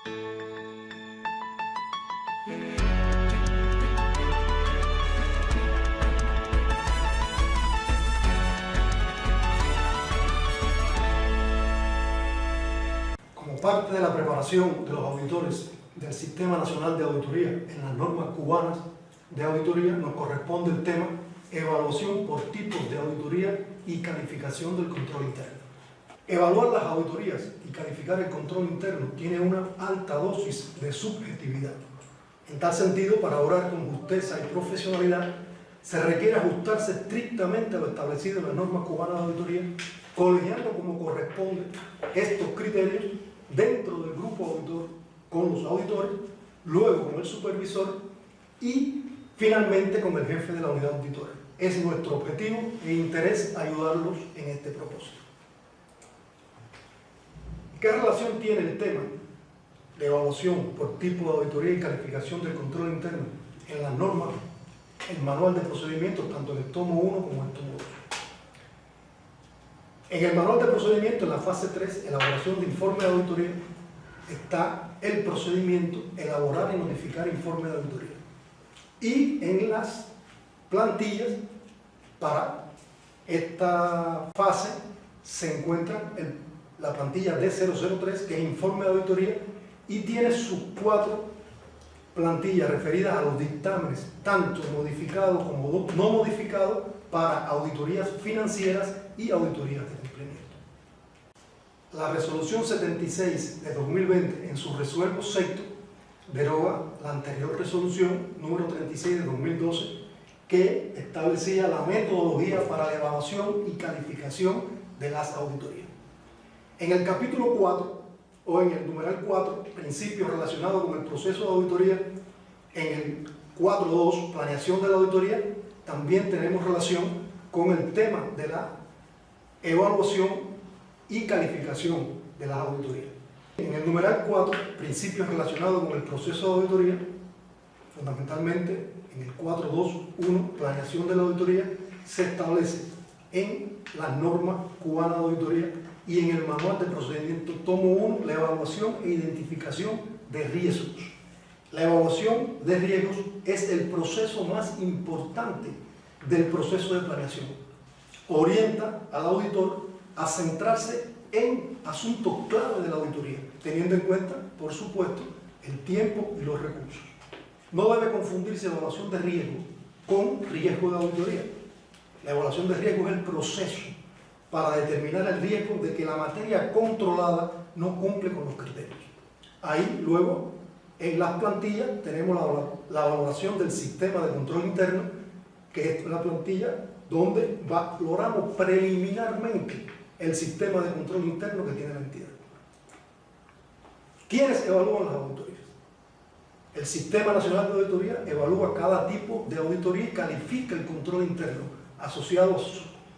Como parte de la preparación de los auditores del Sistema Nacional de Auditoría en las normas cubanas de auditoría, nos corresponde el tema evaluación por tipos de auditoría y calificación del control interno. Evaluar las auditorías y calificar el control interno tiene una alta dosis de subjetividad. En tal sentido, para obrar con justeza y profesionalidad, se requiere ajustarse estrictamente a lo establecido en las normas cubanas de auditoría, colegiando como corresponde estos criterios dentro del grupo auditor con los auditores, luego con el supervisor y finalmente con el jefe de la unidad auditora. Es nuestro objetivo e interés ayudarlos en este propósito. ¿Qué relación tiene el tema de evaluación por tipo de auditoría y calificación del control interno en las normas, el manual de procedimientos, tanto en el tomo 1 como en el tomo 2? En el manual de procedimientos, en la fase 3, elaboración de informe de auditoría, está el procedimiento elaborar y notificar informe de auditoría. Y en las plantillas para esta fase se encuentra la plantilla D003, que es informe de auditoría, y tiene sus 4 plantillas referidas a los dictámenes, tanto modificados como no modificados, para auditorías financieras y auditorías de cumplimiento. La resolución 76 de 2020, en su resuelvo sexto, deroga la anterior resolución número 36 de 2012, que establecía la metodología para la evaluación y calificación de las auditorías. En el capítulo 4, o en el numeral 4, principios relacionados con el proceso de auditoría, en el 4.2, planeación de la auditoría, también tenemos relación con el tema de la evaluación y calificación de las auditorías. En el numeral 4, principios relacionados con el proceso de auditoría, fundamentalmente en el 4.2.1, planeación de la auditoría, se establece en las normas cubanas de auditoría y en el manual de procedimiento tomo 1, la evaluación e identificación de riesgos. La evaluación de riesgos es el proceso más importante del proceso de planeación. Orienta al auditor a centrarse en asuntos clave de la auditoría, teniendo en cuenta, por supuesto, el tiempo y los recursos. No debe confundirse evaluación de riesgo con riesgo de auditoría. La evaluación de riesgo es el proceso para determinar el riesgo de que la materia controlada no cumple con los criterios. Ahí, luego, en las plantillas tenemos la valoración del sistema de control interno, que es la plantilla donde valoramos preliminarmente el sistema de control interno que tiene la entidad. ¿Quiénes evalúan las auditorías? El Sistema Nacional de Auditoría evalúa cada tipo de auditoría y califica el control interno asociado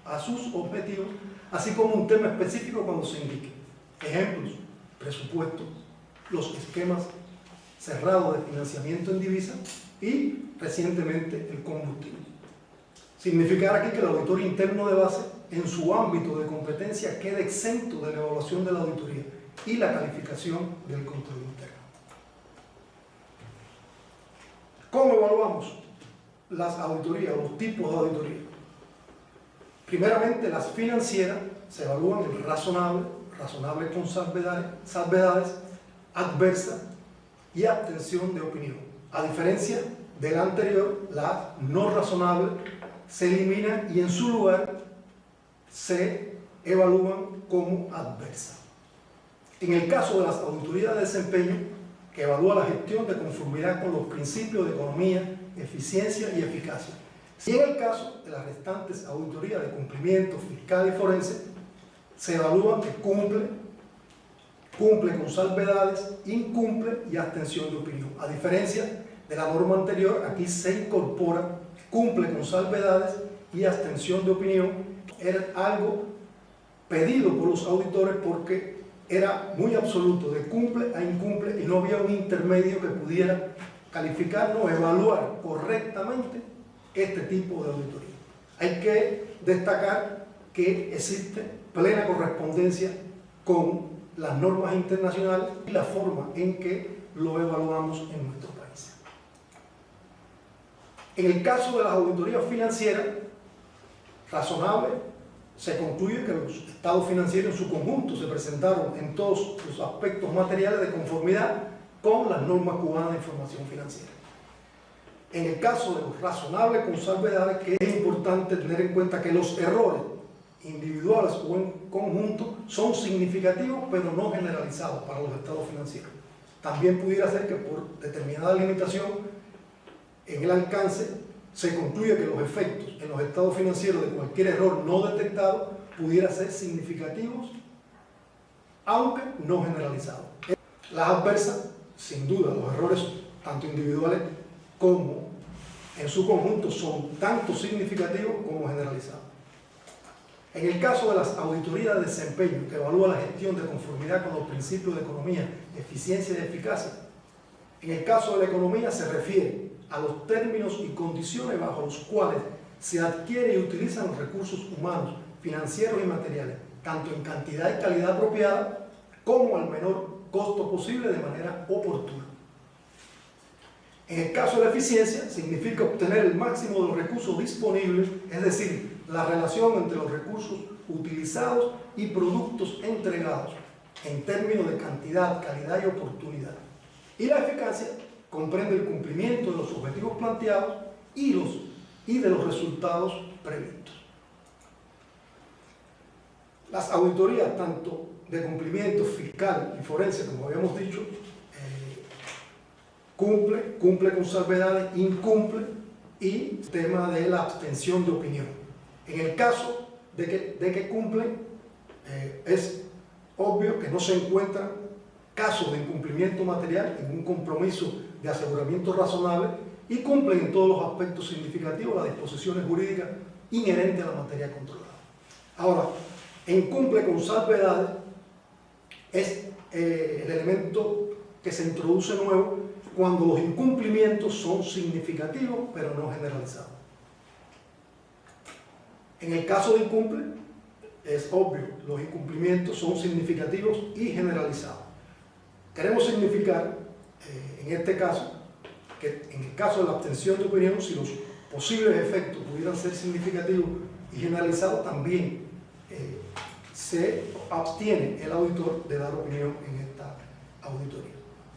a sus objetivos, así como un tema específico cuando se indique. Ejemplos: presupuesto, los esquemas cerrados de financiamiento en divisa y, recientemente, el combustible. Significar aquí que el auditor interno de base, en su ámbito de competencia, queda exento de la evaluación de la auditoría y la calificación del control interno. ¿Cómo evaluamos las auditorías, los tipos de auditoría? Primeramente, las financieras se evalúan en razonable con salvedades, adversa y abstención de opinión. A diferencia de la anterior, las no razonables se eliminan y en su lugar se evalúan como adversas. En el caso de las auditorías de desempeño, que evalúa la gestión de conformidad con los principios de economía, eficiencia y eficacia. Si en el caso de las restantes auditorías de cumplimiento fiscal y forense, se evalúa que cumple con salvedades, incumple y abstención de opinión. A diferencia de la norma anterior, aquí se incorpora cumple con salvedades y abstención de opinión. Era algo pedido por los auditores porque era muy absoluto, de cumple a incumple, y no había un intermedio que pudiera calificar o evaluar correctamente este tipo de auditoría. Hay que destacar que existe plena correspondencia con las normas internacionales y la forma en que lo evaluamos en nuestro país. En el caso de las auditorías financieras, razonable, se concluye que los estados financieros en su conjunto se presentaron en todos sus aspectos materiales de conformidad con las normas cubanas de información financiera. En el caso de los razonables con salvedades, que es importante tener en cuenta que los errores individuales o en conjunto son significativos pero no generalizados para los estados financieros. También pudiera ser que por determinada limitación en el alcance se concluye que los efectos en los estados financieros de cualquier error no detectado pudiera ser significativos, aunque no generalizados. Las adversas, sin duda, los errores tanto individuales como en su conjunto son tanto significativos como generalizados. En el caso de las auditorías de desempeño, que evalúa la gestión de conformidad con los principios de economía, eficiencia y eficacia, en el caso de la economía se refiere a los términos y condiciones bajo los cuales se adquiere y utilizan los recursos humanos, financieros y materiales, tanto en cantidad y calidad apropiada, como al menor costo posible de manera oportuna. En el caso de la eficiencia, significa obtener el máximo de los recursos disponibles, es decir, la relación entre los recursos utilizados y productos entregados, en términos de cantidad, calidad y oportunidad. Y la eficacia comprende el cumplimiento de los objetivos planteados y de los resultados previstos. Las auditorías, tanto de cumplimiento fiscal y forense, como habíamos dicho, cumple con salvedades, incumple, y el tema de la abstención de opinión. En el caso de que cumple, es obvio que no se encuentran casos de incumplimiento material en un compromiso de aseguramiento razonable y cumplen en todos los aspectos significativos las disposiciones jurídicas inherentes a la materia controlada. Ahora, incumple con salvedades es el elemento que se introduce nuevo cuando los incumplimientos son significativos pero no generalizados. En el caso de incumple, es obvio, los incumplimientos son significativos y generalizados. Queremos significar, en este caso, que en el caso de la abstención de opinión, si los posibles efectos pudieran ser significativos y generalizados, también se abstiene el auditor de dar opinión en esta auditoría.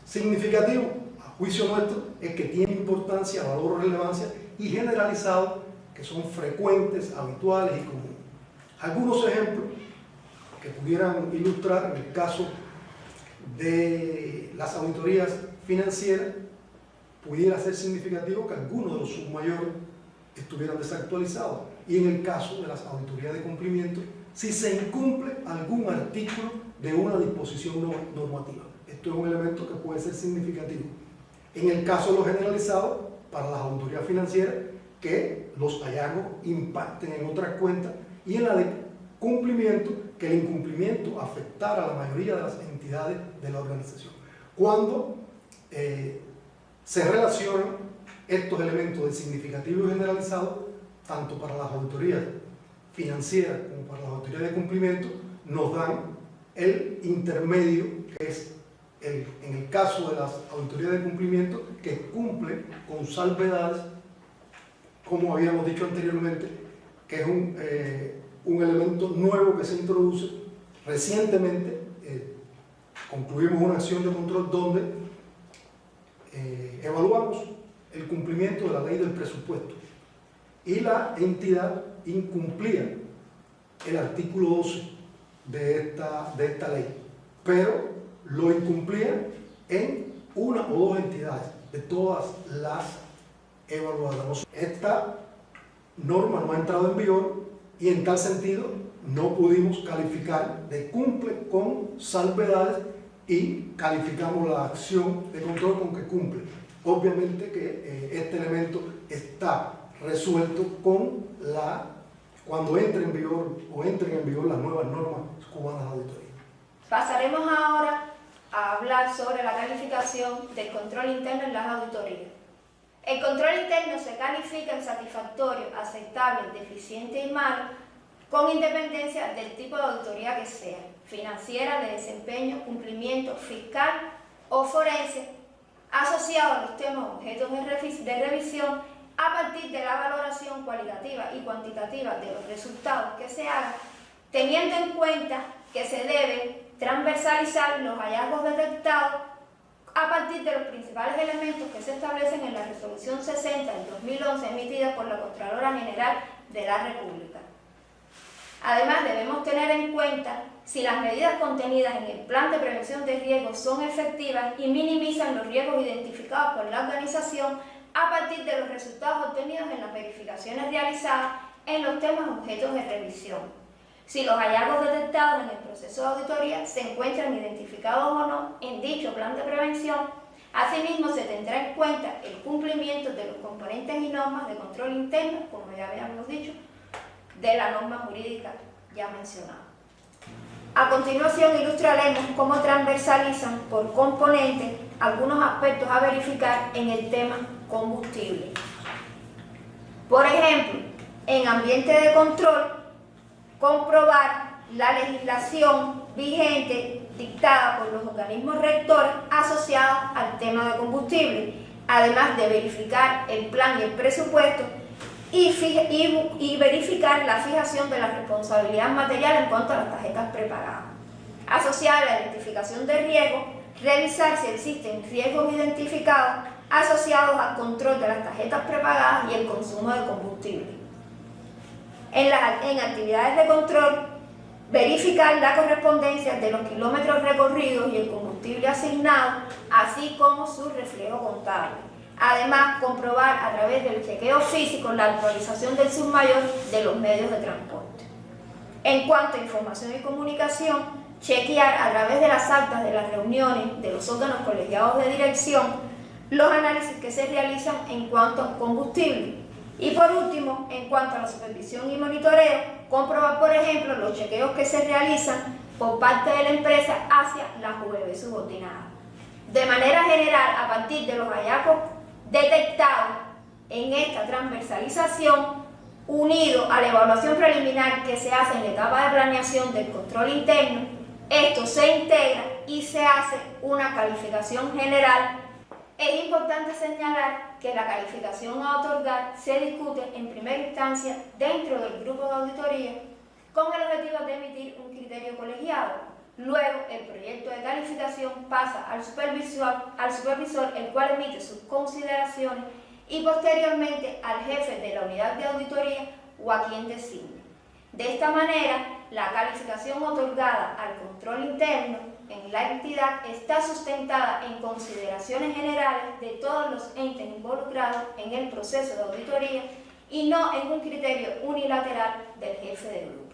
Significativo, a juicio nuestro, es que tiene importancia, valor o relevancia, y generalizado, que son frecuentes, habituales y comunes. Algunos ejemplos que pudieran ilustrar en el caso de las auditorías financieras, pudiera ser significativo que algunos de los submayores estuvieran desactualizados, y en el caso de las auditorías de cumplimiento, si se incumple algún artículo de una disposición normativa. Esto es un elemento que puede ser significativo. En el caso de lo generalizado, para las auditorías financieras, que los hallazgos impacten en otras cuentas, y en la de cumplimiento, que el incumplimiento afectara a la mayoría de las entidades de la organización. Cuando se relacionan estos elementos de significativo y generalizado, tanto para las auditorías financieras como para las auditorías de cumplimiento, nos dan el intermedio, que es en el caso de las auditorías de cumplimiento, que cumple con salvedades, como habíamos dicho anteriormente, que es un elemento nuevo que se introduce recientemente. Concluimos una acción de control donde evaluamos el cumplimiento de la ley del presupuesto, y la entidad incumplía el artículo 12 de esta ley, pero lo incumplía en una o dos entidades de todas las evaluadas. Esta norma no ha entrado en vigor, y en tal sentido no pudimos calificar de cumple con salvedades, y calificamos la acción de control con que cumple. Obviamente que este elemento está resuelto cuando entren en vigor las nuevas normas cubanas de auditoría. Pasaremos ahora a hablar sobre la calificación del control interno en las auditorías. El control interno se califica en satisfactorio, aceptable, deficiente y malo, con independencia del tipo de auditoría que sea. financiera, de desempeño, cumplimiento fiscal o forense, asociado a los temas objetos de revisión a partir de la valoración cualitativa y cuantitativa de los resultados que se hagan, teniendo en cuenta que se deben transversalizar los hallazgos detectados a partir de los principales elementos que se establecen en la Resolución 60 del 2011 emitida por la Contralora General de la República. Además, debemos tener en cuenta si las medidas contenidas en el Plan de Prevención de Riesgos son efectivas y minimizan los riesgos identificados por la organización a partir de los resultados obtenidos en las verificaciones realizadas en los temas objetos de revisión. Si los hallazgos detectados en el proceso de auditoría se encuentran identificados o no en dicho plan de prevención, asimismo se tendrá en cuenta el cumplimiento de los componentes y normas de control interno, como ya habíamos dicho, de la norma jurídica ya mencionada. A continuación ilustraremos cómo transversalizan por componentes algunos aspectos a verificar en el tema combustible. Por ejemplo, en ambiente de control, comprobar la legislación vigente dictada por los organismos rectores asociados al tema de combustible, además de verificar el plan y el presupuesto y verificar la fijación de la responsabilidad material en cuanto a las tarjetas prepagadas. Asociada a la identificación de riesgos, revisar si existen riesgos identificados asociados al control de las tarjetas prepagadas y el consumo de combustible. En actividades de control, verificar la correspondencia de los kilómetros recorridos y el combustible asignado, así como su reflejo contable. Además, comprobar a través del chequeo físico la actualización del submayor de los medios de transporte. En cuanto a información y comunicación, chequear a través de las actas de las reuniones de los órganos colegiados de dirección los análisis que se realizan en cuanto a combustible. Y por último, en cuanto a la supervisión y monitoreo, comprobar, por ejemplo, los chequeos que se realizan por parte de la empresa hacia la UVB subordinada. De manera general, a partir de los hallazgos detectados en esta transversalización, unido a la evaluación preliminar que se hace en la etapa de planeación del control interno, esto se integra y se hace una calificación general. Es importante señalar que la calificación a otorgar se discute en primera instancia dentro del grupo de auditoría con el objetivo de emitir un criterio colegiado. Luego, el proyecto de calificación pasa al supervisor, el cual emite sus consideraciones y posteriormente al jefe de la unidad de auditoría o a quien designe. De esta manera, la calificación otorgada al control interno en la entidad está sustentada en consideraciones generales de todos los entes involucrados en el proceso de auditoría y no en un criterio unilateral del jefe de grupo.